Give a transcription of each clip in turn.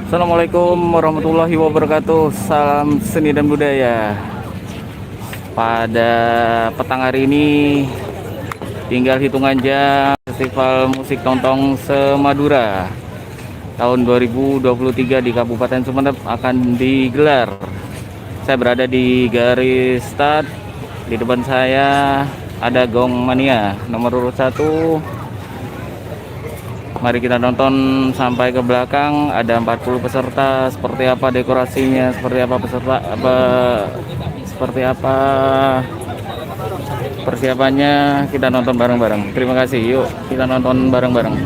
Assalamualaikum warahmatullahi wabarakatuh. Salam seni dan budaya. Pada petang hari ini tinggal hitungan jam Festival Musik Tongtong Semadura tahun 2023 di Kabupaten Sumeneb akan digelar. Saya berada di garis start. Di depan saya ada Gong Mania nomor urut 1. Mari kita nonton sampai ke belakang. Ada 40 peserta. Seperti apa dekorasinya, seperti apa peserta, seperti apa persiapannya, kita nonton bareng-bareng. Terima kasih. Yuk kita nonton bareng-bareng.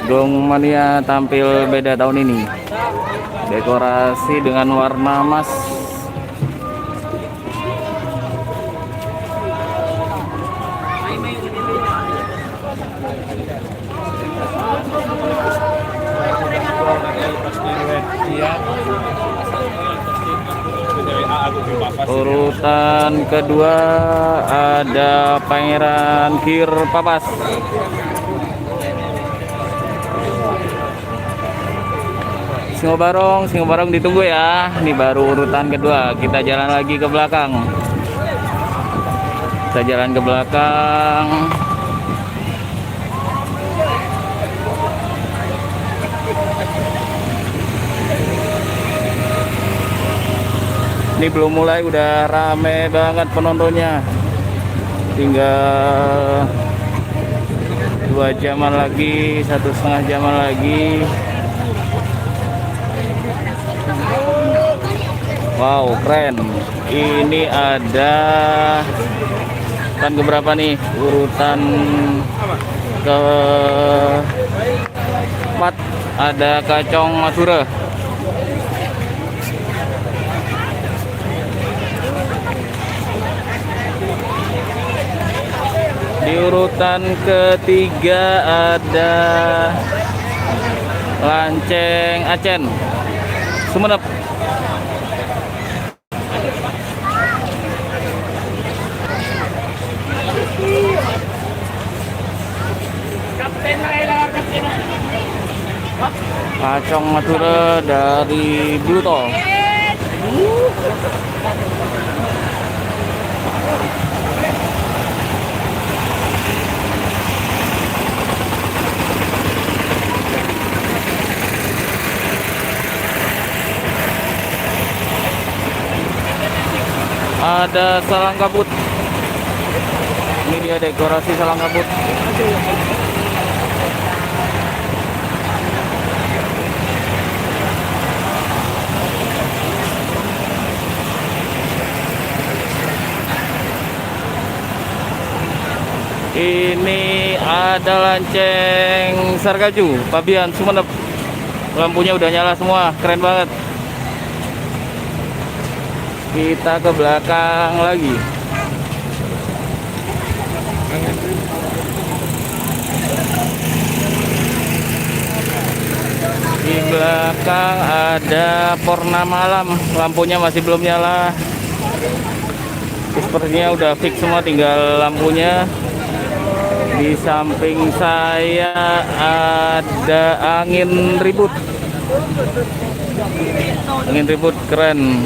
Gong Mania tampil beda tahun ini. Dekorasi dengan warna emas. Urutan kedua ada Pangeran Kir Papas. Singo Barong ditunggu ya. Ini baru urutan kedua. Kita jalan lagi ke belakang. Kita jalan ke belakang. Ini belum mulai udah rame banget penontonnya. Tinggal 2 jaman lagi, 1,5 jaman lagi. Wow, keren. Ini ada urutan keberapa nih? Urutan ke-4 ada Kacong Madura. Di urutan ketiga ada Lanceng Acen Sumeneb. Kacong Madura dari Bluto. Ada Salang Kabut. Ini dia dekorasi Salang Kabut. Ini ada Lanceng Sargaju, Pabian Sumeneb. Lampunya udah nyala semua, keren banget. Kita ke belakang lagi. Di belakang ada Purna Malam, lampunya masih belum nyala. Sepertinya udah fix semua, tinggal lampunya. Di samping saya ada angin ribut. Angin ribut keren.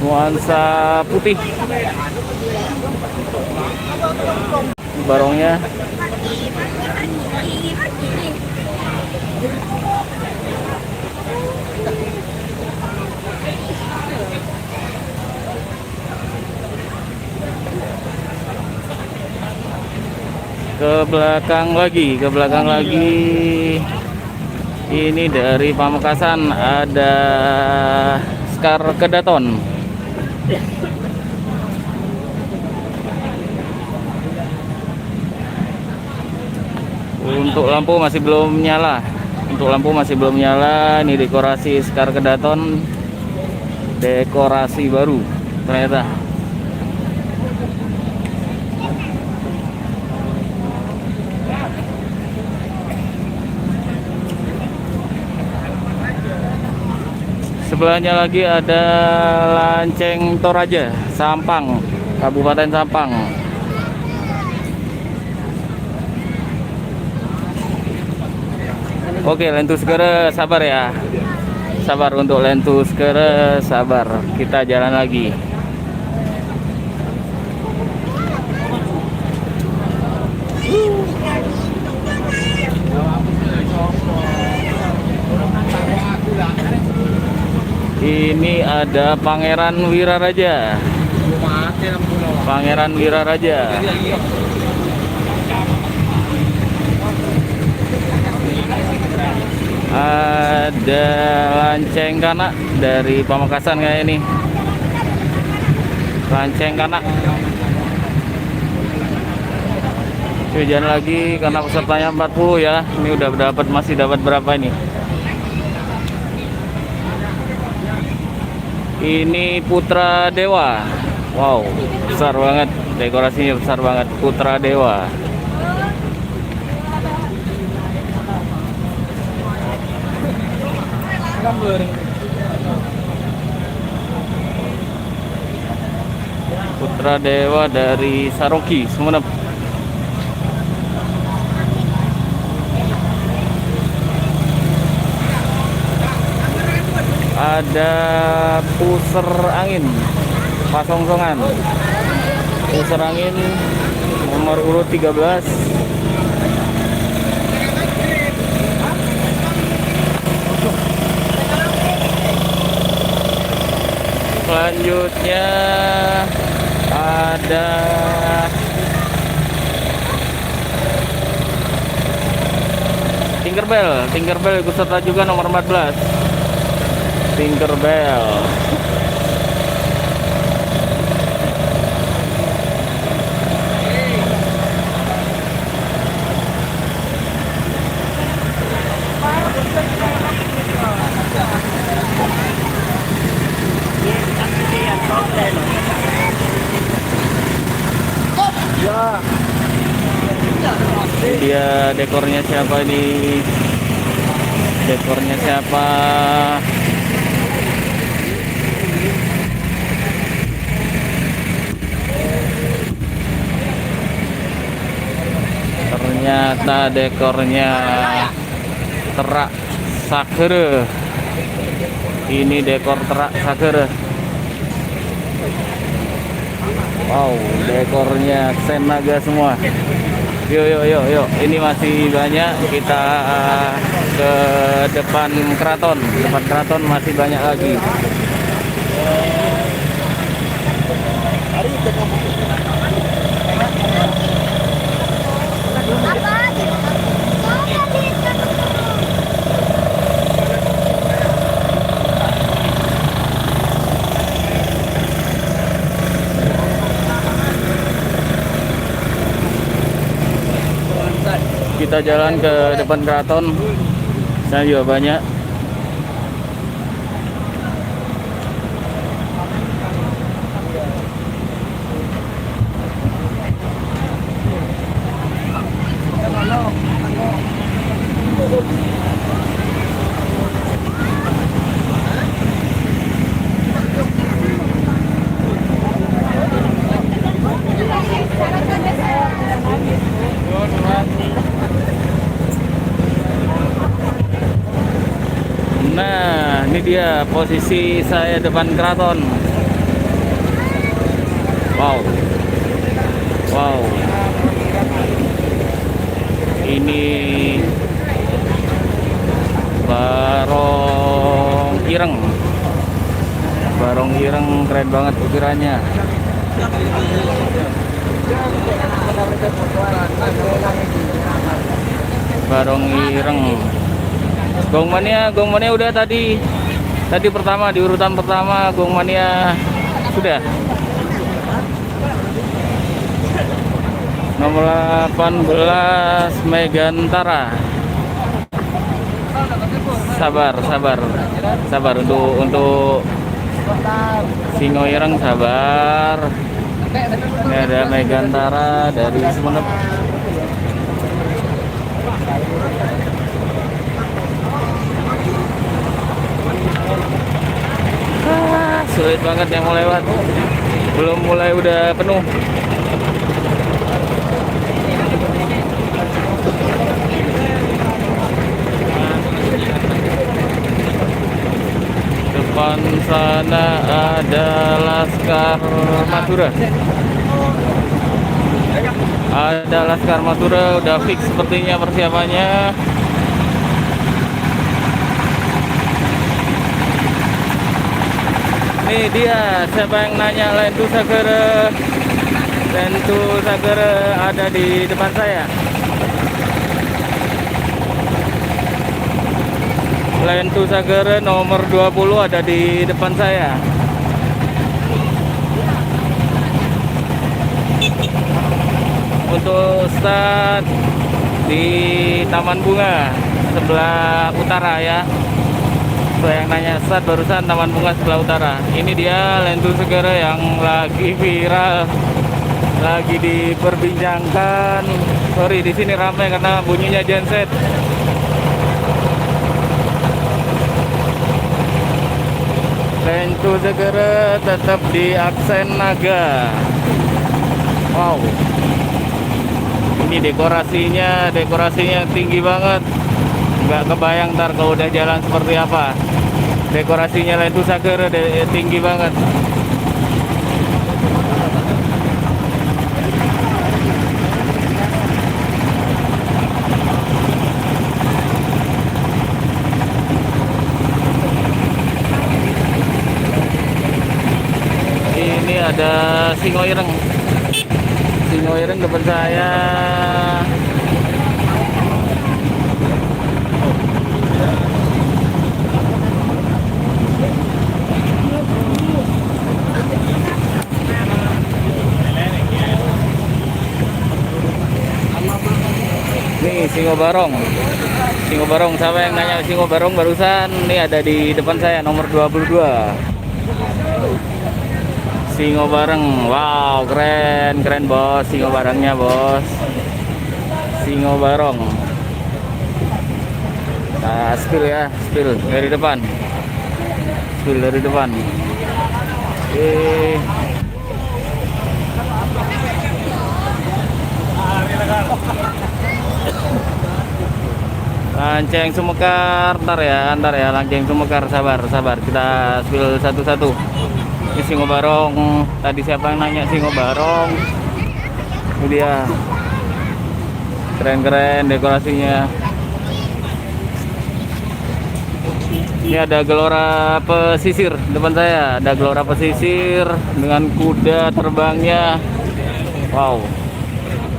Nuansa putih. Barongnya. Ke belakang lagi. Ini dari Pamekasan ada Sekar Kedaton. Untuk lampu masih belum nyala. Ini dekorasi Sekar Kedaton. Dekorasi baru ternyata. Sebelahnya lagi ada Lanceng Toraja, Sampang, Kabupaten Sampang. Oke, Lentus Kere, sabar ya. Sabar untuk Lentus Kere, sabar. Kita jalan lagi. Ini ada Pangeran Wiraraja. Pangeran Wiraraja. Ada Lanceng Kanak dari Pamekasan kayak ini. Lanceng Kanak. Hujan lagi karena pesertanya 40 ya. Ini udah dapat, masih dapat berapa ini? Ini Putra Dewa. Wow, besar banget. Dekorasinya besar banget. Putra Dewa. Putra Dewa dari Saroki, Sumeneb. Ada Puser Angin, Pasongsongan. Puser Angin nomor urut 13. Selanjutnya ada Tinkerbell ikut serta juga nomor 14. Tinkerbell. Dia dekornya siapa ini? Dekornya siapa? Ternyata dekornya Terak Sakere. Ini dekor Terak Sakere. Wow, dekornya Sen Naga semua. Yuk. Ini masih banyak. Kita ke depan keraton. Depan keraton masih banyak lagi. Kita jalan ke depan keraton. Saya juga banyak. Nah, ini dia posisi saya depan keraton. Wow. Ini Barong Ireng keren banget ukirannya. Barong Ireng. Gongmania udah tadi pertama, di urutan pertama Gongmania sudah. Nomor 18 Megantara. Sabar untuk Singo Ireng, sabar. Ini ada Megantara dari Sumeneb. banget yang mau lewat. Belum mulai udah penuh. Depan sana ada Laskar Madura. Ada Laskar Madura, udah fix sepertinya persiapannya. Nih dia, siapa yang nanya Lentu Sagara? Lentu Sagara ada di depan saya. Lentu Sagara nomor 20 ada di depan saya. Untuk start di Taman Bunga sebelah utara ya. So, yang nanya start barusan Taman Bunga sebelah utara. Ini dia Lentu Sagara yang lagi viral, lagi diperbincangkan. Sorry, di sini ramai karena bunyinya genset. Lentu Sagara tetap di aksen naga. Wow. Ini dekorasinya tinggi banget. Nggak kebayang ntar kalau udah jalan seperti apa. Dekorasinya Lentu Sagara tinggi banget. Ini ada Singo Ireng depan saya. Nih Singo Barong, siapa yang nanya Singo Barong barusan? Nih ada di depan saya nomor 22. Singo Barong, wow keren bos, Singo Barongnya bos. Singo Barong. Nah, spill dari depan. Oke. Lanceng Sumekar, ntar ya, Lanceng Sumekar, sabar, kita spill satu-satu. Ini Singo Barong, tadi siapa yang nanya Singo Barong? Ini dia, keren dekorasinya. Ini ada Gelora Pesisir depan saya, ada Gelora Pesisir dengan kuda terbangnya. Wow,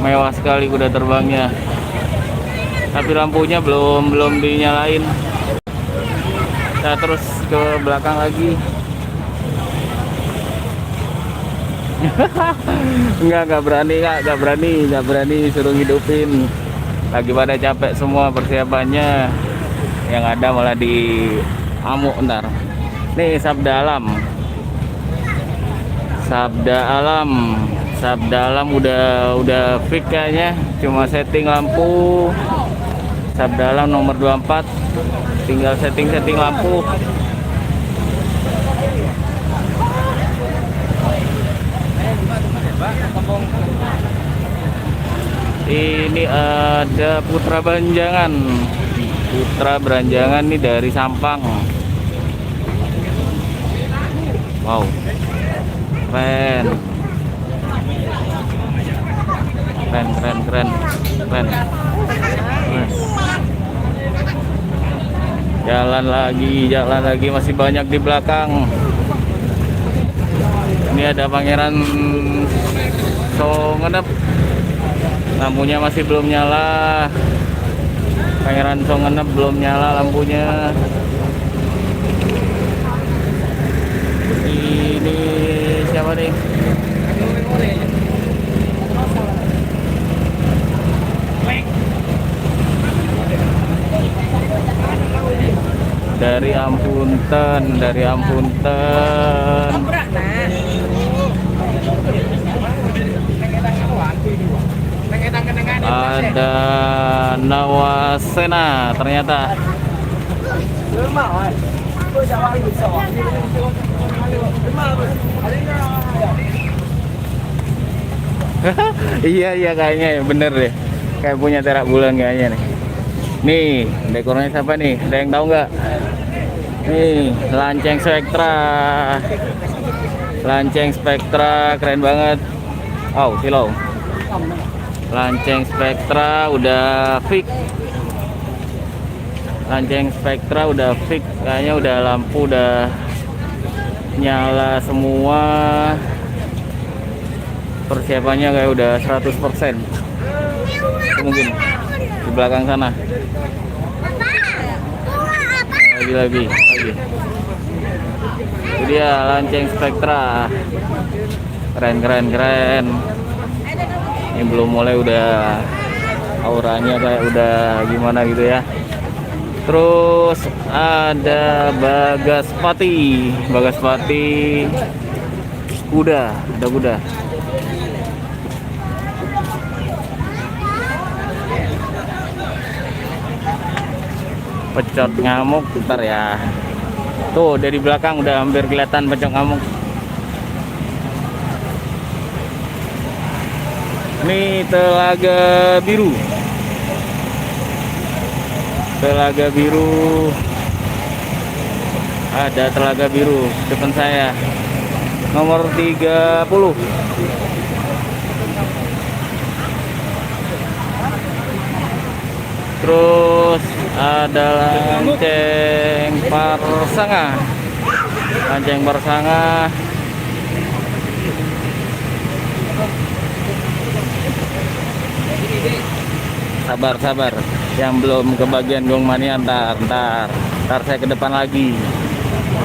mewah sekali kuda terbangnya. Tapi lampunya belum dinyalain. Kita terus ke belakang lagi. Enggak berani suruh hidupin. Lagi pada capek semua persiapannya. Yang ada malah di amuk ntar. Nih Sabda Alam udah fix kayaknya, cuma setting lampu. Sabda Alam nomor 24 tinggal setting lampu. Ini ada Putra Beranjangan nih dari Sampang. Wow, keren. Jalan lagi masih banyak di belakang. Ini ada Pangeran Songenep, lampunya masih belum nyala. Pangeran Songenep belum nyala lampunya. Ini siapa nih? Dari Ampunten. Ada Nawasena ternyata. Iya iya kayaknya ya bener deh. Kayak punya terak bulan kayaknya nih. Nih dekornya siapa nih? Ada yang tahu nggak? Nih Lanceng Spectra. Lanceng Spectra keren banget. Oh silau. Lanceng Spectra udah fix. Lanceng Spectra udah fix. Kayaknya udah lampu udah nyala semua. Persiapannya kayak udah 100%. Mungkin di belakang sana lagi itu dia Lanceng Spectra, keren. Ini belum mulai udah auranya kayak udah gimana gitu ya. Terus ada Bagaspati kuda, ada kuda. Pecot ngamuk bentar ya. Tuh dari belakang udah hampir kelihatan pecot ngamuk. Ini Telaga Biru. Telaga Biru. Ada Telaga Biru depan saya. Nomor 30. Terus ada Lanceng Parsanga. Lanceng Parsanga. Sabar. Yang belum kebagian gong mania ntar saya ke depan lagi.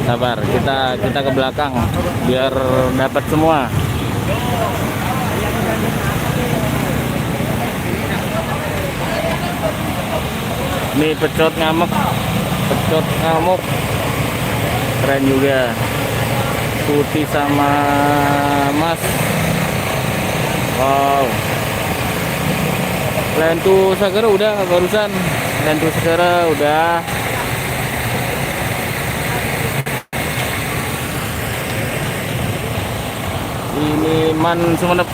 Sabar, kita ke belakang biar dapat semua. Nih pecot ngamuk, keren juga, putih sama emas. Wow, lentu segera udah barusan, lentu segera udah. Ini Man Sumenep.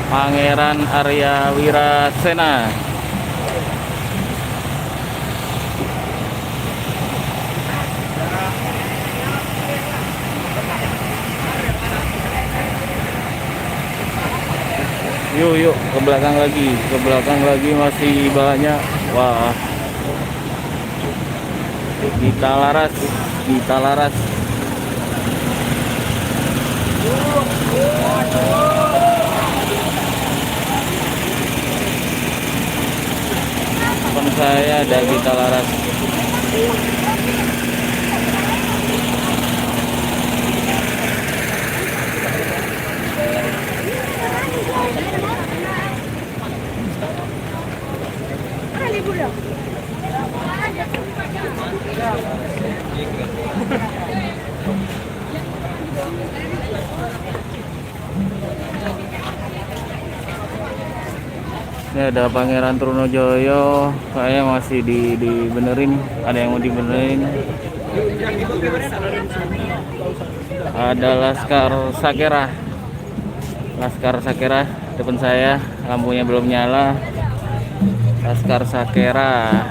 Pangeran Arya Wirasena. Yuk ke belakang lagi masih banyak. Wah, Gita Laras. Depan saya ada Gita Laras. Ini ada Pangeran Trunojoyo, kayaknya masih dibenerin, ada yang mau dibenerin. Ada Laskar Sakera depan saya, lampunya belum nyala. Laskar Sakera.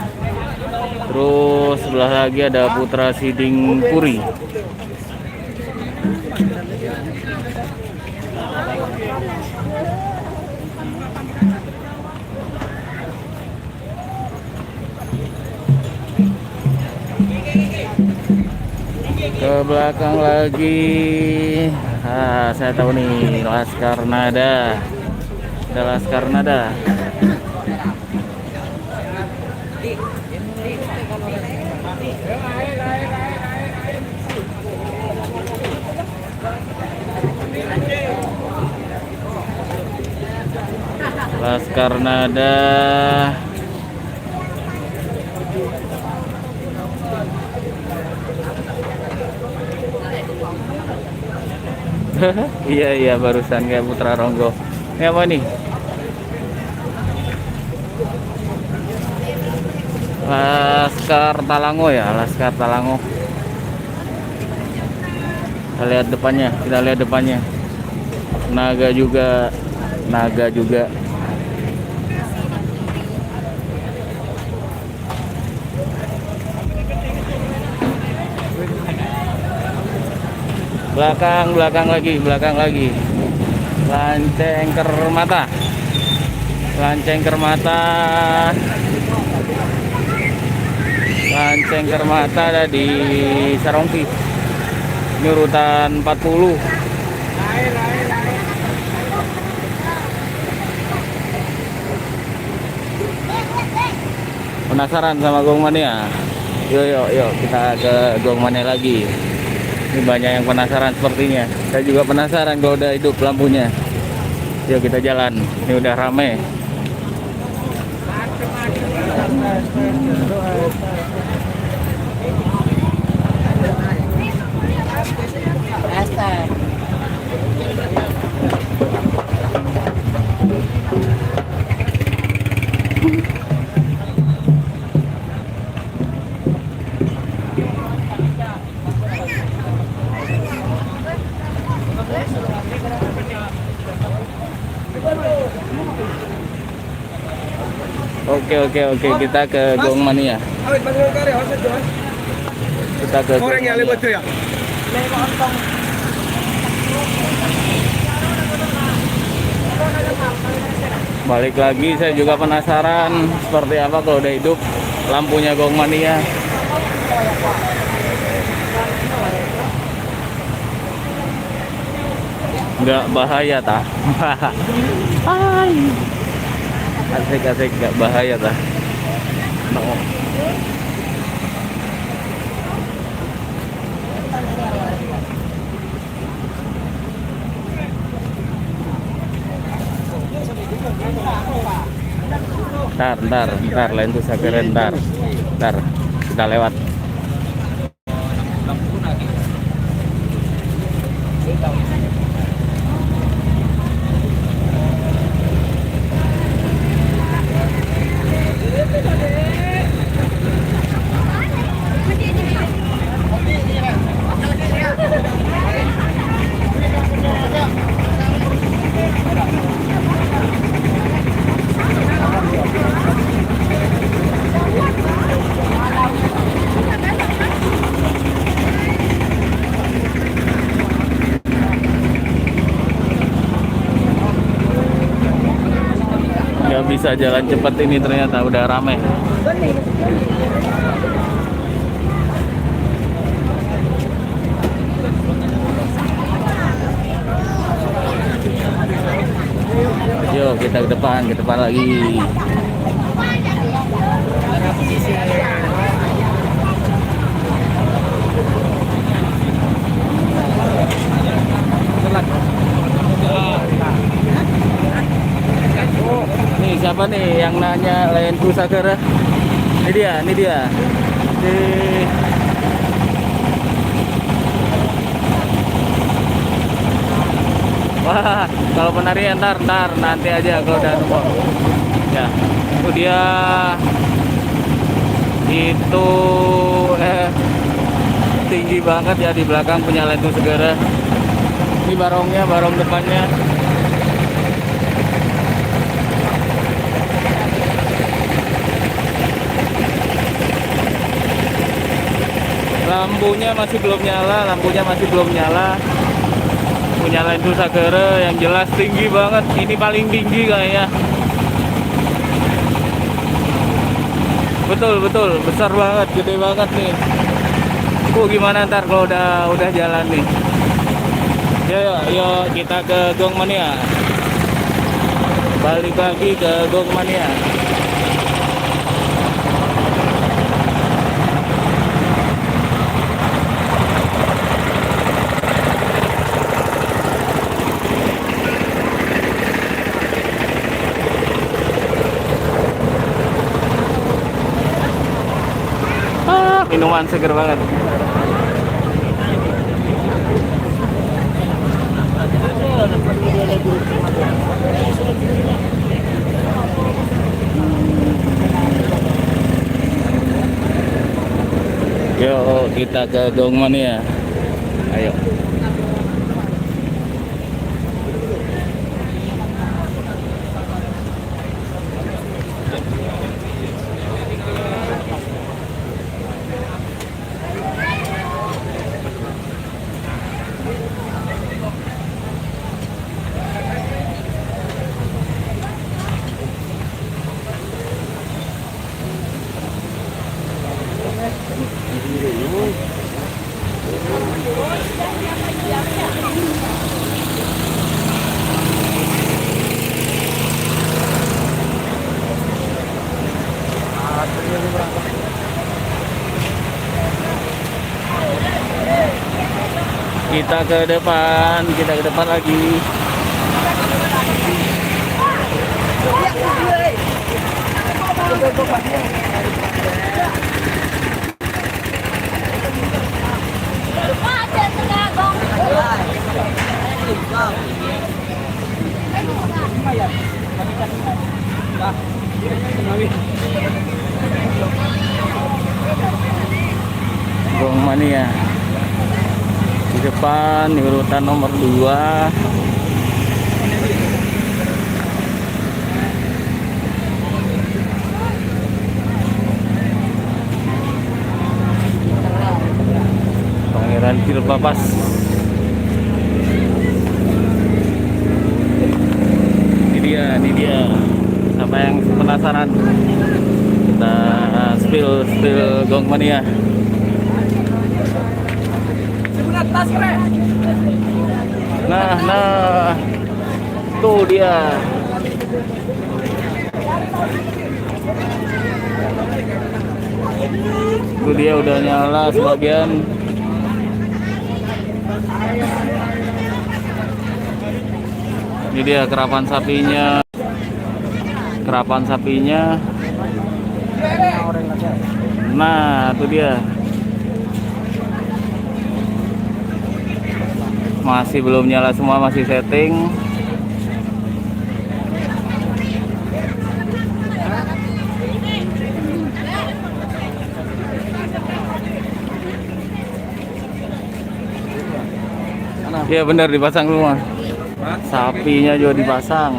Terus sebelah lagi ada Putra Siding Puri. Ke belakang lagi, saya tahu nih, Laskar Nada. Ada Laskar Nada. Laskar Nada. Iya barusan kayak Putra Ronggo. Ini apa nih? Laskar Talango ya, Laskar Talango. Kita lihat depannya. Naga juga. Belakang lagi. Lanceng Kermata ada di Sarongki. Ini urutan 40. Penasaran sama Gong Mania? Yuk kita ke Gong Mania lagi. Ini banyak yang penasaran sepertinya. Saya juga penasaran kalau udah hidup lampunya. Yuk kita jalan. Ini udah rame. Oke, kita ke Gong Mania. Kita ke Gong Mania. Balik lagi, saya juga penasaran seperti apa kalau udah hidup lampunya Gong Mania. Nggak bahaya tah? Asik nggak bahaya tah? No. Ntar lain tuh saya kira ntar kita lewat. Nggak bisa jalan cepat ini, ternyata udah rame. Yuk kita ke depan lagi. Nih siapa nih yang nanya lain pusakara? Ini dia. Wah, kalau penari ntar nanti aja kalau udah nemu. Ya, itu dia. Itu tinggi banget ya di belakang punya Lentu Segara. Ini barong depannya. Lampunya masih belum nyala. Punya Lentu Sagara yang jelas tinggi banget. Ini paling tinggi kayaknya. Betul, besar banget, gede banget nih. Gimana ntar kalau udah jalan nih. Yuk kita ke Gong Mania. Balik lagi ke Gong Mania. Minuman seger banget. Kita ke Gong Mania. Ayo. Kita ke depan lagi. Gong Mania di depan di urutan nomor 2. Pangeran Filpapas. Ini dia. Siapa yang penasaran? Kita spill Gong Mania. Nah, tuh dia. Tuh dia udah nyala sebagian. Ini dia kerapan sapinya. Nah, itu dia. Masih belum nyala semua, masih setting. Iya benar, dipasang semua. Sapinya juga dipasang.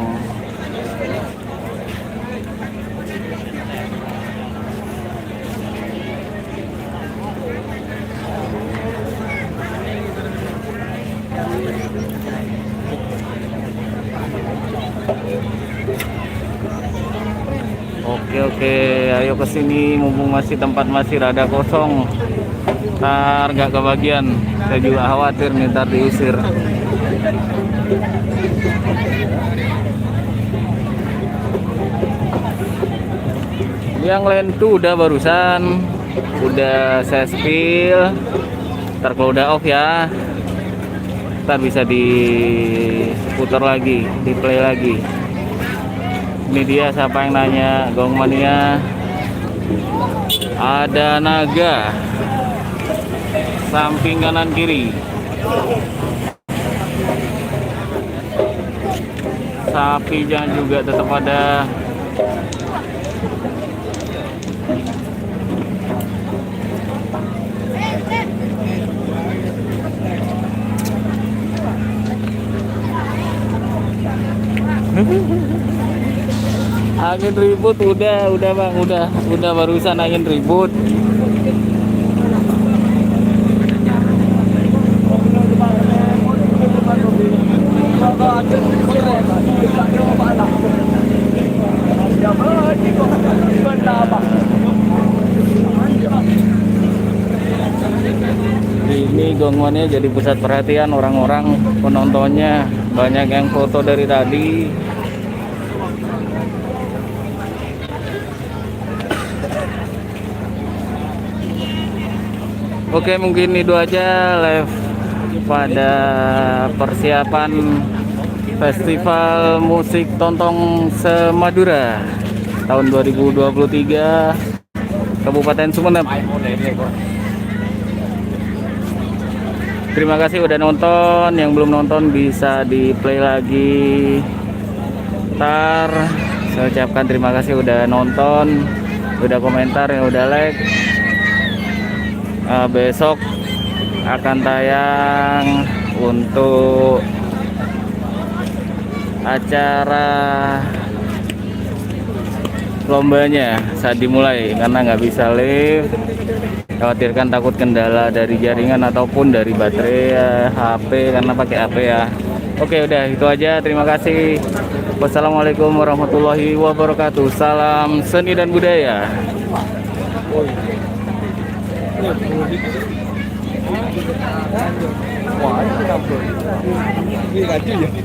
Oke, ayo ke sini mumpung tempat masih rada kosong. Ntar nggak kebagian. Saya juga khawatir nih ntar diusir. Yang lain tuh udah barusan, udah saya spill. Ntar kalau udah off ya, ntar bisa diputar lagi, di play lagi. Ini dia, siapa yang nanya, Gong Mania. Ada naga samping kanan kiri. Sapinya juga tetap ada. Angin ribut udah bang, udah barusan angin ribut. Ini Gong Mania jadi pusat perhatian orang-orang, penontonnya banyak yang foto dari tadi. Oke, mungkin itu aja live pada persiapan Festival Musik Tontong Semadura tahun 2023 Kabupaten Sumeneb. Terima kasih udah nonton, yang belum nonton bisa di play lagi. Ntar saya ucapkan terima kasih udah nonton, udah komentar, yang udah like. besok akan tayang untuk acara lombanya saat dimulai, karena nggak bisa live, khawatirkan takut kendala dari jaringan ataupun dari baterai HP, karena pakai HP ya. Oke, udah itu aja, terima kasih. Wassalamualaikum warahmatullahi wabarakatuh. Salam seni dan budaya. Wah, ini